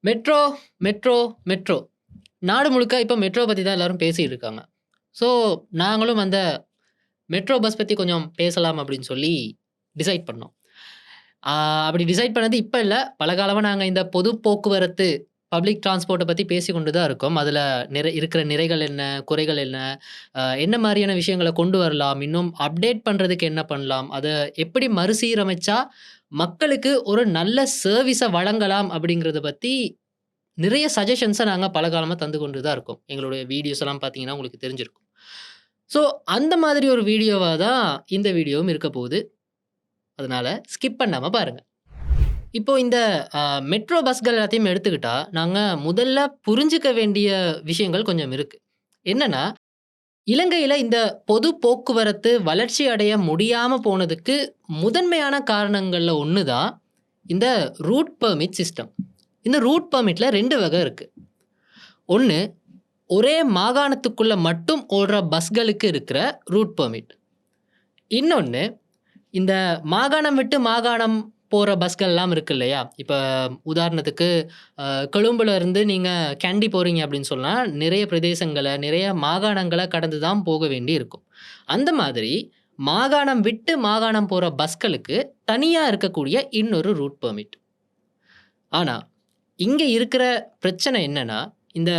Metro, metro, metro. நாடு முழுக்க இப்ப மெட்ரோ பத்தி தான் எல்லாரும் பேசிட்டு இருக்காங்க. ஸோ, நாங்களும் அந்த மெட்ரோ பஸ் பத்தி கொஞ்சம் பேசலாம் அப்படின்னு சொல்லி டிசைட் பண்ணோம். ஆ அப்படி டிசைட் பண்ணது இப்ப இல்ல. பல காலமா நாங்க இந்த பொது போக்குவரத்து, பப்ளிக் டிரான்ஸ்போர்ட்ட பத்தி பேசிக் கொண்டு தான் இருக்கோம். அதுல இருக்கிற நிறைகள் என்ன? குறைகள் என்ன? என்ன மாரியான விஷயங்கள கொண்டு வரலாம்? இன்னும் அப்டேட் பண்றதுக்கு என்ன பண்ணலாம்? அத எப்படி மறுசீரமைச்சா மக்களுக்கு ஒரு நல்ல சர்விஸ வழங்கலாம்? அப்படிங்கிறத பத்தி நிறைய சஜஷன்ஸ நாங்க பல காலமா தந்து கொண்டு தான் இருக்கோம். எங்களுடைய வீடியோஸ் எல்லாம் பார்த்தீங்கன்னா, உங்களுக்கு தெரிஞ்சிருக்கும். ஸோ, அந்த மாதிரி ஒரு வீடியோவா தான் இந்த வீடியோவும் இருக்க போகுது. அதனால ஸ்கிப் பண்ணாம பாருங்க. இப்போ இந்த அ மெட்ரோ பஸ்கள் எல்லாத்தையும் எடுத்துக்கிட்டா, நாங்க முதல்ல புரிஞ்சுக்க வேண்டிய விஷயங்கள் கொஞ்சம் இருக்கு. என்னன்னா, இலங்கையில இந்த பொது போக்குவரத்து வளர்ச்சி அடைய முடியாம போனதுக்கு முதன்மையான காரணங்கள்ல ஒண்ணு தான், இந்த ரூட் பெர்மிட் சிஸ்டம். இந்த ரூட் பெர்மிட்ல 2 வகை இருக்கு. ஒண்ணு ஒரே மாகாணத்துக்குள்ள மட்டும் ஓடுற பஸ்களுக்கு இருக்கிற ரூட் பெர்மிட். இன்னொன்னு, இந்த மாகாணம் விட்டு மாகாணம் போற பஸ்கள்லாம் இருக்கு இல்லையா? இப்ப உதாரணத்துக்கு அ கொழும்புல இருந்து நீங்க கேண்டி போறீங்க அப்படின்னு சொன்னா, நிறைய பிரதேசங்கள, நிறைய மாகாணங்கள கடந்து தான் போக வேண்டி இருக்கும். அந்த மாதிரி மாகாணம் விட்டு மாகாணம் போற பஸ்களுக்கு தனியா இருக்கக்கூடிய இன்னொரு ரூட் பெர்மிட். ஆனா, இங்க இருக்கிற பிரச்சனை என்னன்னா, இந்த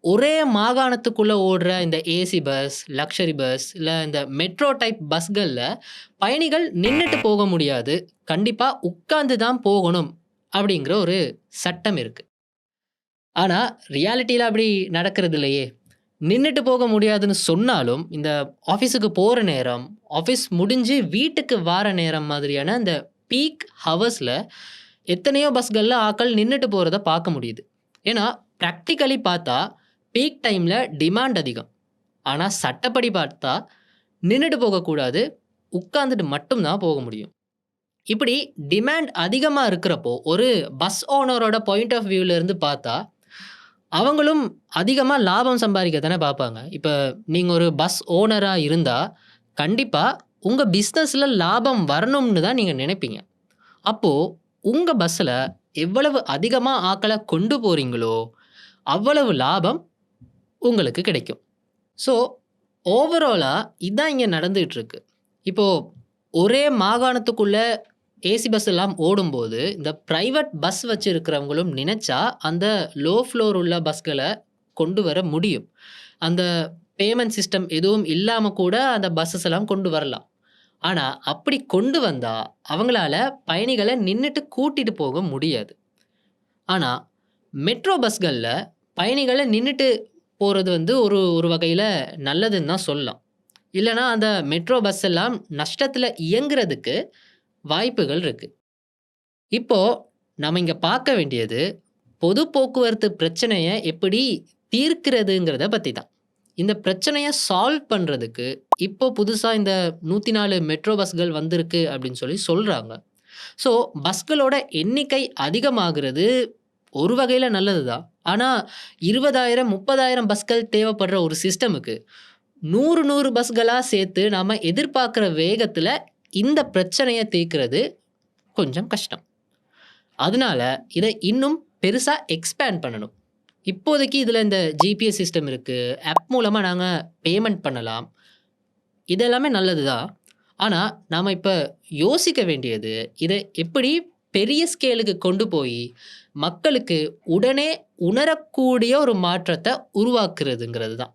ஒரே மாகாணத்துக்குள்ள ஓடுற இந்த ஏசி பஸ், லக்ஸரி பஸ், இல்ல இந்த மெட்ரோ டைப் பஸ்கள்ல பயணிகள் நின்னுட்டு போக முடியாது. கண்டிப்பா உட்கார்ந்து தான் போகணும். அப்படிங்கிற ஒரு சட்டம் இருக்கு. ஆனா, ரியாலிட்டில அப்படி நடக்கிறது இல்லையே! நின்னுட்டு போக முடியாதுன்னு சொன்னாலும், இந்த ஆஃபீஸுக்கு போற நேரம், ஆஃபீஸ் முடிஞ்சு வீட்டுக்கு வார நேரம் மாதிரியான இந்த பீக் ஹவர்ஸ்ல எத்தனையோ பஸ்கள்ல ஆட்கள் நின்னுட்டு போறத பார்க்க முடியுது. ஏன்னா, பிராக்டிகலி பார்த்தா பீக் டைம்ல டிமாண்ட் அதிகம். ஆனா, சட்டப்படி பார்த்தா நின்னுட்டு போகக்கூடாது. உட்கார்ந்துட்டு மட்டும் தான் போக முடியும். இப்படி டிமாண்ட் அதிகமா இருக்கிறப்போ, ஒரு பஸ் ஓனரோட பாயிண்ட் ஆஃப் வியூல இருந்து பார்த்தா, அவங்களும் அதிகமா லாபம் சம்பாதிக்க தானே பார்ப்பாங்க. இப்ப நீங்க ஒரு பஸ் ஓனரா இருந்தா, கண்டிப்பா உங்க பிசினஸ்ல லாபம் வரணும்னு தான் நீங்க நினைப்பீங்க. அப்போ உங்க பஸ்ல எவ்வளவு அதிகமா ஆட்கள கொண்டு போறீங்களோ, அவ்வளவு லாபம் உங்களுக்கு கிடைக்கும். ஸோ, ஓவராலா இதான் இங்க நடந்துட்டு இருக்கு. இப்போ ஒரே மாகாணத்துக்குள்ள ஏசி பஸ் எல்லாம் ஓடும்போது, இந்த பிரைவேட் பஸ் வச்சிருக்கிறவங்களும் நினைச்சா, அந்த லோ ஃப்ளோர் உள்ள பஸ்கள கொண்டு வர முடியும். அந்த பேமெண்ட் சிஸ்டம் எதுவும் இல்லாம கூட அந்த பஸ்ஸஸ் எல்லாம் கொண்டு வரலாம். ஆனா, அப்படி கொண்டு வந்தா, அவங்களால பயணிகள நின்னுட்டு கூட்டிட்டு போக முடியாது. ஆனா, மெட்ரோ பஸ்கள்ல பயணிகள நின்னுட்டு போறது வந்து ஒரு ஒரு வகையில நல்லதுன்னு தான் சொல்லலாம். இல்லன்னா, அந்த மெட்ரோ பஸ் எல்லாம் நஷ்டத்துல இயங்குறதுக்கு வாய்ப்புகள் இருக்கு. இப்போ நம்ம இங்க பார்க்க வேண்டியது, பொது போக்குவரத்து பிரச்சனைய எப்படி தீர்க்கிறதுங்கிறத பத்தி தான். இந்த பிரச்சனைய சால்வ் பண்றதுக்கு, இப்போ புதுசா இந்த 104 மெட்ரோ பஸ்கள் வந்திருக்கு அப்படின்னு சொல்லி சொல்றாங்க. ஸோ, பஸ்களோட எண்ணிக்கை அதிகமாகுறது ஒரு வகையில நல்லது தான். ஆனா 20,000, 30,000 பஸ்கள் தேவைப்படுற ஒரு சிஸ்டமுக்கு 100, 100 பஸ்களா சேர்த்து நாம எதிர்பார்க்கிற வேகத்துல இந்த பிரச்சனைய தீர்க்கிறது கொஞ்சம் கஷ்டம். அதனால இத இன்னும் பெருசா எக்ஸ்பேண்ட் பண்ணணும். இப்போதைக்கு இதுல இந்த ஜிபிஎஸ் சிஸ்டம் இருக்கு. ஆப் மூலமா நாங்க பேமெண்ட் பண்ணலாம். இது எல்லாமே நல்லது தான். ஆனா, நாம இப்ப யோசிக்க வேண்டியது, இத எப்படி பெரிய ஸ்கேலுக்கு கொண்டு போயி, மக்களுக்கு உடனே உணரக்கூடிய ஒரு மாற்றத்த உருவாக்குறதுங்கிறது தான்.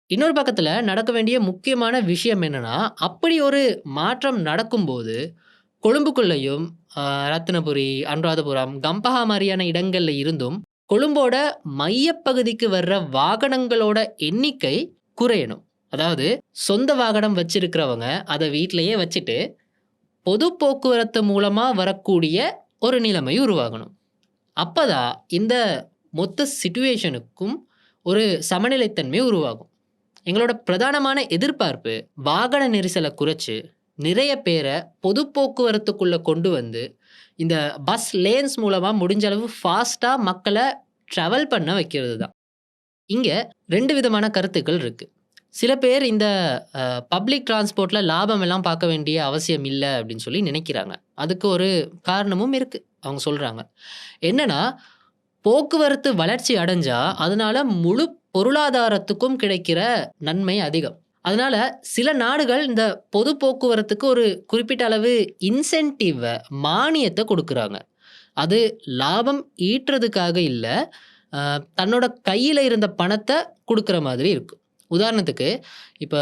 இன்னொரு பக்கத்துல நடக்க வேண்டிய முக்கியமான விஷயம் என்னன்னா, அப்படி ஒரு மாற்றம் நடக்கும்போது, கொழும்புக்குள்ளேயும் ரத்தினபுரி, அனுராதபுரம், கம்பஹா மாரியான இடங்கள்ல இருந்தும், கொழும்போட மையப்பகுதிக்கு வர்ற வாகனங்களோட எண்ணிக்கை குறையணும். அதாவது சொந்த வாகனம் வச்சிருக்கிறவங்க, அத வீட்லயே வச்சுட்டு, பொது போக்குவரத்து மூலமா வரக்கூடிய ஒரு நிலைமை உருவாகணும். அப்பதான் இந்த மொத்த சிட்யூவேஷனுக்கும் ஒரு சமநிலைத்தன்மை உருவாகும். எங்களோட பிரதானமான எதிர்பார்ப்பு, வாகன நெரிசல குறைச்சு, நிறைய பேர பொது போக்குவரத்துக்குள்ள கொண்டு வந்து, இந்த பஸ் லேன்ஸ் மூலமா முடிஞ்ச அளவு ஃபாஸ்ட்டா மக்கள ட்ராவல் பண்ண வைக்கிறது தான். இங்க 2 விதமான கருத்துக்கள் இருக்கு. சில பேர் இந்த பப்ளிக் டிரான்ஸ்போர்ட்ல லாபம் எல்லாம் பார்க்க வேண்டிய அவசியம் இல்ல அப்படின்னு சொல்லி நினைக்கிறாங்க. அதுக்கு ஒரு காரணமும் இருக்கு. அவங்க சொல்றாங்க. என்னன்னா, போக்குவரத்து வளர்ச்சி அடைஞ்சா, அதனால முழு பொருளாதாரத்துக்கும் கிடைக்கிற நன்மை அதிகம். அதனால சில நாடுகள் இந்த பொது போக்குவரத்துக்கு ஒரு குறிப்பிட்ட அளவு மானியத்த குடுக்குறாங்க. அது லாபம் ஈட்டுறதுக்காக இல்ல, அ தன்னோட கையில இருந்த பணத்த குடுக்குற மாதிரி இருக்கும். உதாரணத்துக்கு, இப்ப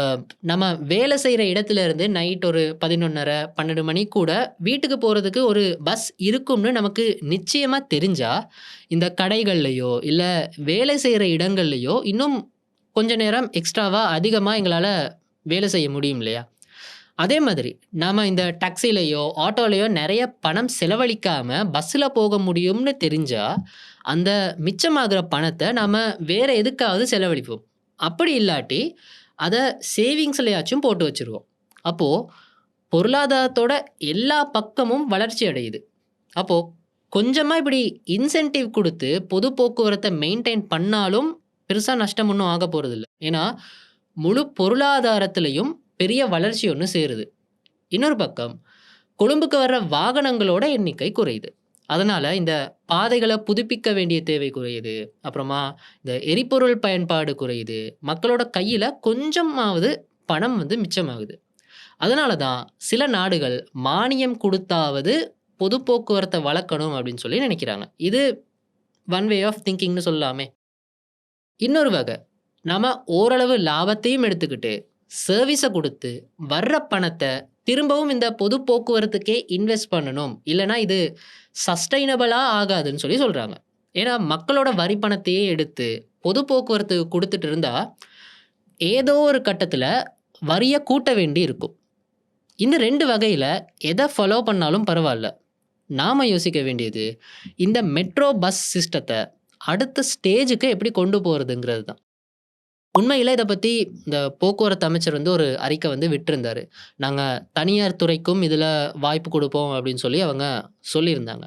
நம்ம வேலை செய்ற இடத்துல இருந்து நைட் ஒரு 11:30, 12 மணி கூட வீட்டுக்கு போறதுக்கு ஒரு பஸ் இருக்கும்னு நமக்கு நிச்சயமா தெரிஞ்சா, இந்த கடைகள்லயோ, இல்ல வேலை செய்ற இடங்கள்லயோ இன்னும் கொஞ்ச நேரம் எக்ஸ்ட்ராவா அதிகமா எங்களால வேலை செய்ய முடியும் இல்லையா? அதே மாதிரி நாம இந்த டாக்ஸிலயோ, ஆட்டோலயோ நெறைய பணம் செலவழிக்காம பஸ்ஸுல போக முடியும்னு தெரிஞ்சா, அந்த மிச்சமாகுற பணத்த நாம வேற எதுக்காவது செலவழிப்போம். அப்படி இல்லாட்டி, அத சேவிங்ஸ்லயாச்சும் போட்டு வச்சுருவோம். அப்போ பொருளாதாரத்தோட எல்லா பக்கமும் வளர்ச்சி அடையுது. அப்போ கொஞ்சமா இப்படி இன்சென்டிவ் குடுத்து பொது போக்குவரத்த மெயின்டெயின் பண்ணாலும் பெருசா நஷ்டம் ஒண்ணும் ஆகப் போறதில்ல. ஏன்னா, முழு பொருளாதாரத்திலயும் பெரிய வளர்ச்சி ஒண்ணு சேருது. இன்னொரு பக்கம், கொழும்புக்கு வர்ற வாகனங்களோட எண்ணிக்கை குறையுது. அதனால இந்த பாதைகள புதுப்பிக்க வேண்டிய தேவை குறையுது. அப்புறமா இந்த எரிபொருள் பயன்பாடு குறையுது. மக்களோட கையில கொஞ்சமாவது பணம் மிச்சமாகுது. அதனால தான் சில நாடுகள் மானியம் குடுத்தாவது பொது போக்குவரத்த வளர்க்கணும் அப்படின்னு சொல்லி நினைக்கிறாங்க. இது ஒன் வே ஆஃப் திங்கிங்ன்னு சொல்லலாமே. இன்னொரு வகை, நாம ஓரளவு லாபத்தையும் எடுத்துக்கிட்டு, சர்வீஸ குடுத்து, வர்ற பணத்த திரும்பவும் இந்த பொது போக்குவரத்துக்கே இன்வெஸ்ட் பண்ணணும். இல்லன்னா இது சஸ்டெய்னபிளா ஆகாதுன்னு சொல்லி சொல்றாங்க. ஏன்னா, மக்களோட வரி பணத்தையே எடுத்து பொது போக்குவரத்துக்கு குடுத்துட்டு இருந்தா, ஏதோ ஒரு கட்டத்தில வரிய கூட்ட வேண்டி இருக்கும். இந்த 2 வகையில எத ஃபாலோ பண்ணாலும் பரவால்ல. நாம யோசிக்க வேண்டியது, இந்த மெட்ரோ பஸ் சிஸ்டத்த அடுத்த ஸ்டேஜுக்கு எப்படி கொண்டு போறதுங்கிறது தான். உண்மையில இத பத்தி இந்த போக்குவரத்து அமைச்சர் ஒரு அறிக்கை விட்டிருந்தாரு. நாங்க தனியார் துறைக்கும் இதுல வாய்ப்பு குடுப்போம் அப்படின்னு சொல்லி அவங்க சொல்லியிருந்தாங்க.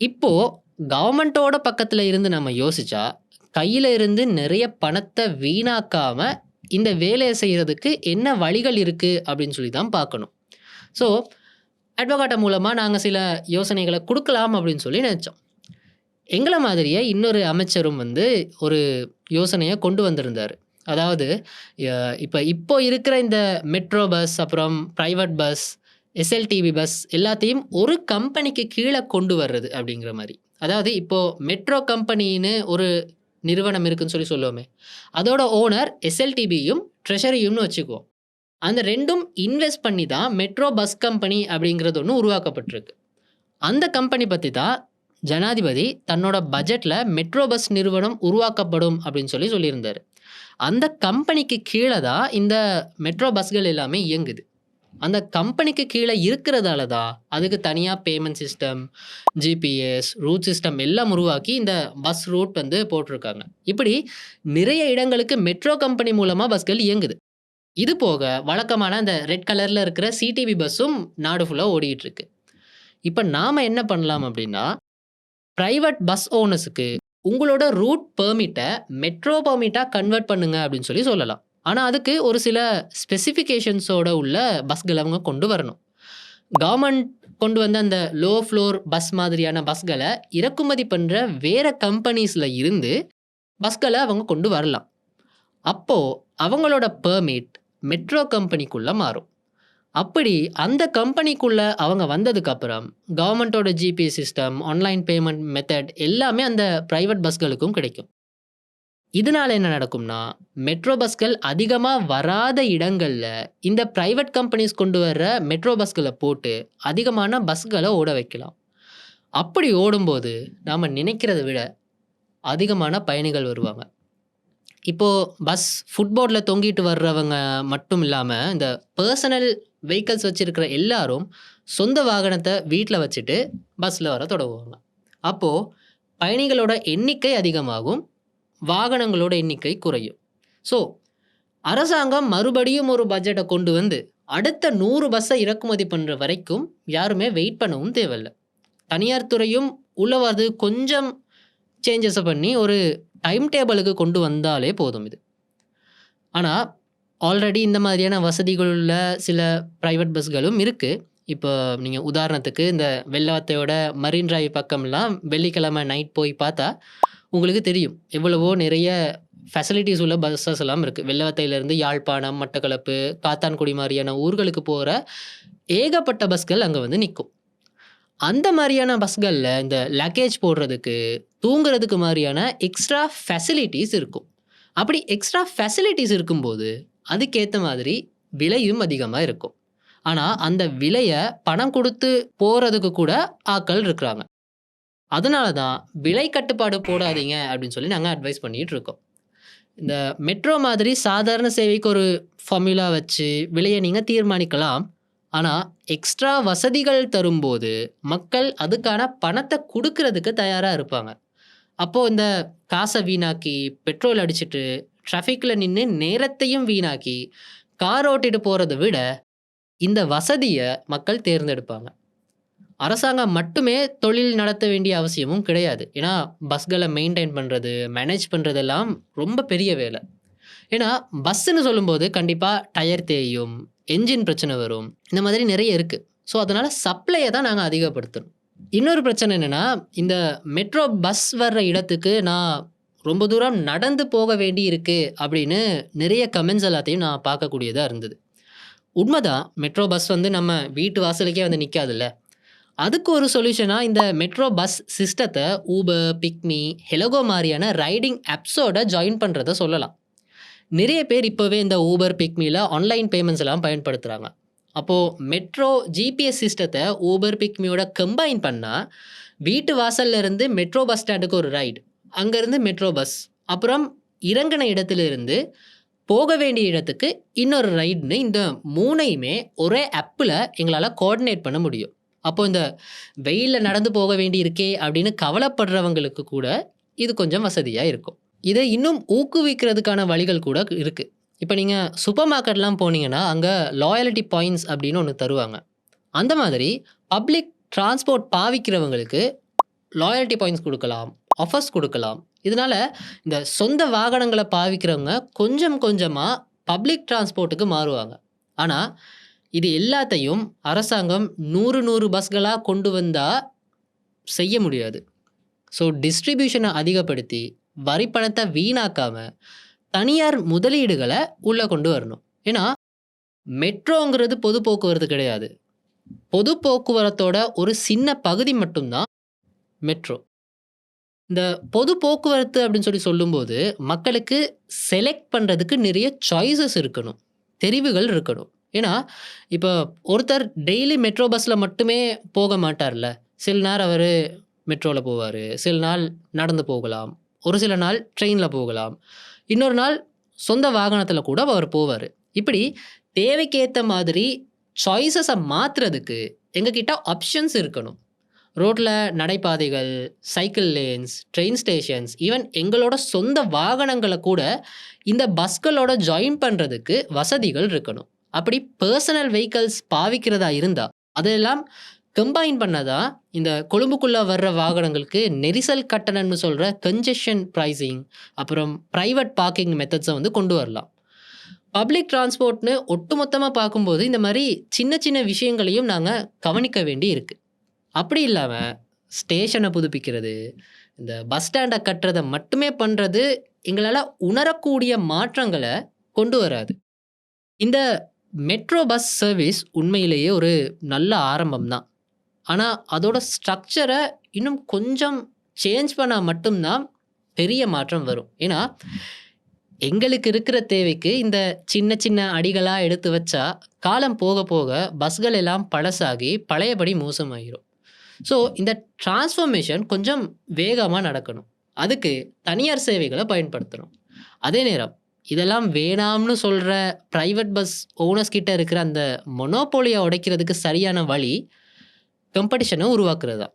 இப்போ கவர்மெண்ட்டோட பக்கத்துல இருந்து நம்ம யோசிச்சா, கையில இருந்து நிறைய பணத்த வீணாக்காம இந்த வேலைய செய்றதுக்கு என்ன வழிகள் இருக்கு அப்படின்னு சொல்லி தான் பார்க்கணும். ஸோ, அட்வொகேட் மூலமா நாங்க சில யோசனைகள குடுக்கலாம் அப்படின்னு சொல்லி நெனச்சோம். எங்கள மாதிரியே இன்னொரு அமைச்சரும் ஒரு யோசனைய கொண்டு வந்திருந்தாரு. அதாவது ய இப்போ இருக்கிற இந்த மெட்ரோ பஸ், அப்புறம் பிரைவேட் பஸ், எஸ்எல்டிபி பஸ் எல்லாத்தையும் ஒரு கம்பெனிக்கு கீழ கொண்டு வர்றது அப்படிங்கிற மாரி. அதாவது இப்போ மெட்ரோ கம்பெனின்னு ஒரு நிறுவனம் இருக்குன்னு சொல்லி சொல்லுவோமே. அதோட ஓனர் எஸ்எல்டிபியும், ட்ரெஷரியும்னு வச்சுக்குவோம். அந்த 2ம் இன்வெஸ்ட் பண்ணி தான் மெட்ரோ பஸ் கம்பெனி அப்படிங்கிறது ஒண்ணு உருவாக்கப்பட்டிருக்கு. அந்த கம்பெனி பத்தி தான் ஜனாதிபதி தன்னோட பட்ஜெட்ல மெட்ரோ பஸ் நிறுவனம் உருவாக்கப்படும் அப்படின்னு சொல்லி சொல்லியிருந்தாரு. அந்த கம்பெனிக்கு கீழ தான் இந்த மெட்ரோ பஸ்கள் எல்லாமே இயங்குது. அந்த கம்பெனிக்கு கீழ இருக்கிறதால தான் அதுக்கு தனியா payment system, GPS, route system எல்லாம் உருவாக்கி இந்த பஸ் ரூட் போட்டிருக்காங்க. இப்படி நிறைய இடங்களுக்கு மெட்ரோ கம்பெனி மூலமா பஸ்கள் இயங்குது. இது போக வழக்கமான அந்த ரெட் கலர்ல இருக்கிற சிடிவி பஸ்ஸும் நாடு ஃபுல்லா ஓடிட்டு இருக்கு. இப்ப நாம என்ன பண்ணலாம் அப்படின்னா, பிரைவேட் பஸ் ஓனர்ஸ்க்கு உங்களோட ரூட் பெர்மிட்ட மெட்ரோ பெர்மிட்டா கன்வெர்ட் பண்ணுங்க அப்படின்னு சொல்லி சொல்லலாம். ஆனா, அதுக்கு ஒரு சில ஸ்பெசிஃபிகேஷன்ஸோட உள்ள பஸ்கள அவங்க கொண்டு வரணும். கவர்ன்மெண்ட் கொண்டு வந்த அந்த லோ ஃப்ளோர் பஸ் மாதிரியான பஸ்கள இறக்குமதி பண்ற வேற கம்பெனிஸ்ல இருந்து பஸ்கள அவங்க கொண்டு வரலாம். அப்போ அவங்களோட பெர்மிட் மெட்ரோ கம்பெனிக்குள்ள மாறும். அப்படி அந்த கம்பெனிக்குள்ள அவங்க வந்ததுக்கு அப்புறம் கவர்ன்மெண்ட்டோட GPS system, online payment method எல்லாமே அந்த பிரைவேட் பஸ்களுக்கும் கிடைக்கும். இதனால என்ன நடக்கும்னா, மெட்ரோ பஸ்கள் அதிகமா வராத இடங்கள்ல இந்த பிரைவேட் கம்பெனிஸ் கொண்டு வர்ற மெட்ரோ பஸ்கள போட்டு அதிகமான பஸ்கள ஓட வைக்கலாம். அப்படி ஓடும்போது நாம நினைக்கிறத விட அதிகமான பயணிகள் வருவாங்க. இப்போ பஸ் ஃபுட்போர்ட்ல தொங்கிட்டு வர்றவங்க மட்டும் இல்லாம, இந்த பெர்சனல் வெஹிக்கிள்ஸ் வச்சிருக்கிற எல்லாரும் சொந்த வாகனத்த வீட்ல வச்சுட்டு பஸ்ல வர தொடங்குவாங்க. அப்போ பயணிகளோட எண்ணிக்கை அதிகமாகும். வாகனங்களோட எண்ணிக்கை குறையும். ஸோ, அரசாங்கம் மறுபடியும் ஒரு பட்ஜெட்ட கொண்டு அடுத்த 100 பஸ்ஸ இறக்குமதி பண்ற வரைக்கும் யாருமே வெயிட் பண்ணவும் தேவையில்ல. தனியார் துறையும் உள்ள வந்து கொஞ்சம் சேஞ்சஸ பண்ணி ஒரு டைம் டேபிளுக்கு கொண்டு வந்தாலே போதும் இது. ஆனா, ஆல்ரெடி இந்த மாதிரியான வசதிகள் உள்ள சில பிரைவேட் பஸ்களும் இருக்கு. இப்போ நீங்க உதாரணத்துக்கு இந்த வெள்ளவத்தையோட மரீன் டிரைவ் பக்கம்லாம் வெள்ளிக்கிழமை நைட் போய் பார்த்தா, உங்களுக்கு தெரியும். எவ்வளவோ நிறைய ஃபெசிலிட்டீஸ் உள்ள பஸ்ஸஸ் எல்லாம் இருக்கு. வெள்ளவத்தையிலேருந்து யாழ்ப்பாணம், மட்டக்களப்பு, காத்தான்குடி மாரியான ஊர்களுக்கு போற ஏகப்பட்ட பஸ்கள் அங்க வந்து நிக்கும். அந்த மாரியான பஸ்கள்ல இந்த லக்கேஜ் போடுறதுக்கு, தூங்குறதுக்கு மாரியான எக்ஸ்ட்ரா ஃபெசிலிட்டீஸ் இருக்கும். அப்படி எக்ஸ்ட்ரா ஃபெசிலிட்டீஸ் இருக்கும்போது, அதுக்கேத்த மாதிரி விலையும் அதிகமா இருக்கும். ஆனா, அந்த விலைய பணம் குடுத்து போறதுக்கு கூட ஆட்கள் இருக்கிறாங்க. அதனால தான் விலை கட்டுப்பாடு போடாதீங்க அப்படின்னு சொல்லி நாங்க அட்வைஸ் பண்ணிட்டு இருக்கோம். இந்த மெட்ரோ மாதிரி சாதாரண சேவைக்கு ஒரு ஃபார்முலா வச்சு விலைய நீங்க தீர்மானிக்கலாம். ஆனா, எக்ஸ்ட்ரா வசதிகள் தரும்போது, மக்கள் அதுக்கான பணத்த குடுக்குறதுக்கு தயாரா இருப்பாங்க. அப்போ இந்த காச வீணாக்கி, பெட்ரோல் அடிச்சுட்டு, டிராஃபிக்ல நின்னு நேரத்தையும் வீணாக்கி, கார் ஓட்டிட்டு போறத விட, இந்த வசதிய மக்கள் தேர்ந்தெடுப்பாங்க. அரசாங்கம் மட்டுமே தொழில் நடத்த வேண்டிய அவசியமும் கிடையாது. ஏன்னா, பஸ்கள மெயின்டெயின் பண்றது, மேனேஜ் பண்றதெல்லாம் ரொம்ப பெரிய வேல. ஏன்னா, பஸ்ஸுன்னு சொல்லும்போது கண்டிப்பா டயர் தேயும், என்ஜின் பிரச்சனை வரும். இந்த மாதிரி நெறைய இருக்கு. ஸோ, அதனால சப்ளைய தான் நாங்க அதிகப்படுத்தணும். இன்னொரு பிரச்சனை என்னன்னா, இந்த மெட்ரோ பஸ் வர்ற இடத்துக்கு நான் ரொம்ப தூரம் நடந்து போக வேண்டி இருக்கு அப்படின்னு நிறைய கமெண்ட்ஸ் எல்லாத்தையும் நான் பார்க்கக்கூடியதா இருந்தது. உண்மதான். மெட்ரோ பஸ் வந்து நம்ம வீட்டு வாசலுக்கே வந்து நிக்காதுல்ல. அதுக்கு ஒரு சொல்யூஷனா இந்த மெட்ரோ பஸ் சிஸ்டத்த Uber, Pick.me, Helago மாரியான ரைடிங் ஆப்ஸோட ஜாயின் பண்றத சொல்லலாம். நிறைய பேர் இப்பவே இந்த Uber, Pick.meல ஆன்லைன் பேமெண்ட்ஸ் எல்லாம் பயன்படுத்துறாங்க. அப்போ மெட்ரோ ஜிபிஎஸ் சிஸ்டத்த Uber, Pick.meயோட கம்பைன் பண்ணா, வீட்டு வாசல்ல இருந்து மெட்ரோ பஸ் ஸ்டாண்டுக்கு ஒரு ரைட், அங்கருந்து மெட்ரோ பஸ், அப்புறம் இறங்குன இடத்திலிருந்து போக வேண்டிய இடத்துக்கு இன்னொரு ரைடுன்னு இந்த 3யுமே ஒரே ஆப்ல எங்களால கோஆர்டினேட் பண்ண முடியும். அப்போ இந்த வெயில்ல நடந்து போக வேண்டி இருக்கே அப்படின்னு கவலைப்படுறவங்களுக்கு கூட இது கொஞ்சம் வசதியா இருக்கும். இதை இன்னும் ஊக்குவிக்கிறதுக்கான வழிகள் கூட இருக்கு. இப்போ நீங்க சூப்பர் மார்க்கெட்லாம் போனீங்கன்னா, அங்க லாயல்டி பாயிண்ட்ஸ் அப்படின்னு ஒண்ணு தருவாங்க. அந்த மாதிரி பப்ளிக் டிரான்ஸ்போர்ட் பாவிக்கிறவங்களுக்கு லாயல்டி பாயிண்ட்ஸ் குடுக்கலாம், ஆஃபர்ஸ் குடுக்கலாம். இதனால இந்த சொந்த வாகனங்கள பாவிக்கிறவங்க கொஞ்சம் கொஞ்சமா பப்ளிக் டிரான்ஸ்போர்ட்டுக்கு மாறுவாங்க. ஆனா, இது எல்லாத்தையும் அரசாங்கம் 100 பஸ்களா கொண்டு வந்தா செய்ய முடியாது. ஸோ டிஸ்ட்ரிபியூஷன அதிகப்படுத்தி, வரி பணத்த வீணாக்காம, தனியார் முதலீடுகள உள்ள கொண்டு வரணும். ஏன்னா, மெட்ரோங்கிறது பொது போக்குவரத்து கிடையாது. பொது போக்குவரத்தோட ஒரு சின்ன பகுதி மட்டும் தான் மெட்ரோ. இந்த பொது போக்குவரத்து அப்படின்னு சொல்லி சொல்லும்போது, மக்களுக்கு செலக்ட் பண்றதுக்கு நிறைய சாய்ஸஸ் இருக்கணும். தெரிவுகள் இருக்கணும். ஏன்னா, இப்போ ஒருத்தர் டெய்லி மெட்ரோ பஸ்ல மட்டுமே போக மாட்டார்ல. சில நேரம் அவரு மெட்ரோல போவாரு. சில நாள் நடந்து போகலாம். ஒரு சில நாள் ட்ரெயின்ல போகலாம். இன்னொரு நாள் சொந்த வாகனத்துல கூட அவர் போவாரு. இப்படி தேவைக்கேத்த மாதிரி சாய்ஸஸ மாத்துறதுக்கு எங்ககிட்ட ஆப்ஷன்ஸ் இருக்கணும். ரோட்ல நடைபாதைகள், cycle lanes, train stations, even எங்களோட சொந்த வாகனங்கள கூட இந்த பஸ்களோட ஜாயின் பண்றதுக்கு வசதிகள் இருக்கணும். அப்படி பெர்சனல் வெஹிக்கிள்ஸ் பாவிக்கிறதா இருந்தா, அதெல்லாம் கம்பைன் பண்ணா இந்த கொழும்புக்குள்ள வர்ற வாகனங்களுக்கு நெரிசல் கட்டணம்னு சொல்ற கன்ஜெஷன் பிரைசிங், அப்புறம் பிரைவேட் பார்க்கிங் மெத்தட்ஸ வந்து கொண்டு வரலாம். பப்ளிக் டிரான்ஸ்போர்ட்னு ஒட்டுமொத்தமா பார்க்கும்போது, இந்த மாரி சின்ன சின்ன விஷயங்களையும் நாங்க கவனிக்க வேண்டி இருக்கு. அப்படி இல்லாம, ஸ்டேஷன புதுப்பிக்கிறது, இந்த பஸ் ஸ்டாண்ட கட்டுறத மட்டுமே பண்றது, எங்களால உணரக்கூடிய மாற்றங்கள கொண்டு வராது. இந்த மெட்ரோ பஸ் சர்வீஸ் உண்மையிலேயே ஒரு நல்ல ஆரம்பம் தான். ஆனா, அதோட ஸ்ட்ரக்சர இன்னும் கொஞ்சம் சேஞ்ச் பண்ணா மட்டும் தான் பெரிய மாற்றம் வரும். ஏன்னா, எங்களுக்கு இருக்கிற தேவைக்கு இந்த சின்ன சின்ன அடிகளா எடுத்து வச்சா, காலம் போக போக பஸ்கள் எல்லாம் பழசாகி பழையபடி மோசமாயிரும். ஸோ, இந்த டிரான்ஸ்ஃபர்மேஷன் கொஞ்சம் வேகமா நடக்கணும். அதுக்கு தனியார் சேவைகள பயன்படுத்தணும். அதே நேரம், இதெல்லாம் வேணாம்னு சொல்ற பிரைவேட் பஸ் ஓனர்ஸ் கிட்ட இருக்கிற அந்த மொனோபோலிய உடைக்கிறதுக்கு சரியான வழி, காம்படிஷன உருவாக்குறது தான்.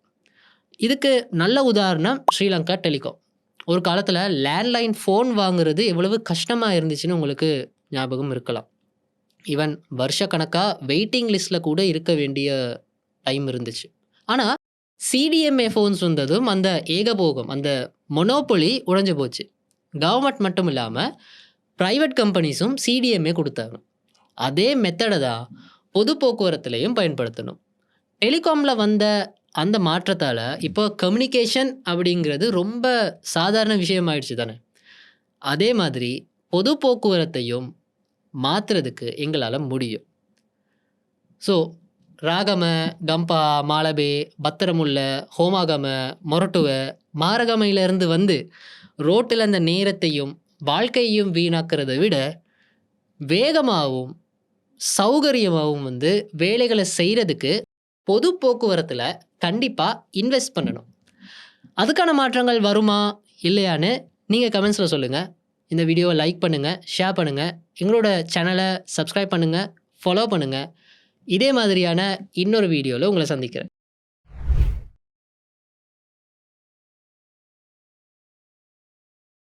இதுக்கு நல்ல உதாரணம் ஸ்ரீலங்கா டெலிகாம். ஒரு காலத்துல லேண்ட்லைன் ஃபோன் வாங்குறது எவ்வளவு கஷ்டமா இருந்துச்சுன்னு உங்களுக்கு ஞாபகம் இருக்கலாம். ஈவன் வருஷக்கணக்கா வெயிட்டிங் லிஸ்ட்ல கூட இருக்க வேண்டிய டைம் இருந்துச்சு. ஆனா, சிடிஎம்ஏ ஃபோன்ஸ் வந்ததும் அந்த ஏகபோகம், அந்த மொனோபொலி உடைஞ்சு போச்சு. கவர்ன்மெண்ட் மட்டும் இல்லாம, பிரைவேட் கம்பெனிஸும் சிடிஎம்ஏ குடுத்தாங்க. அதே மெத்தட தான் பொது போக்குவரத்துலயும் பயன்படுத்தணும். டெலிகாம்ல வந்த அந்த மாற்றத்தால, இப்போ கம்யூனிகேஷன் அப்படிங்கிறது ரொம்ப சாதாரண விஷயம் ஆயிடுச்சு தானே! அதே மாதிரி பொது போக்குவரத்தையும் மாத்துறதுக்கு எங்களால முடியும். ஸோ, ராகம, கம்பா, மாலபே, பத்தரமுல்ல, ஹோமாகம, மொரட்டுவ, மாரகமையிலிருந்து வந்து ரோட்டுல அந்த நேரத்தையும், வாழ்க்கையையும் வீணாக்குறத விட, வேகமாவும், சௌகரியமாவும் வந்து வேலைகள செய்றதுக்கு பொது போக்குவரத்துல கண்டிப்பா இன்வெஸ்ட் பண்ணணும். அதுக்கான மாற்றங்கள் வருமா? இல்லையான்னு நீங்க கமெண்ட்ஸ்ல சொல்லுங்க. இந்த வீடியோவ லைக் பண்ணுங்க, ஷேர் பண்ணுங்க. எங்களோட சேனல சப்ஸ்கிரைப் பண்ணுங்க, ஃபாலோ பண்ணுங்க. இதே மாதிரியான இன்னொரு வீடியோல உங்கள சந்திக்கிறேன்.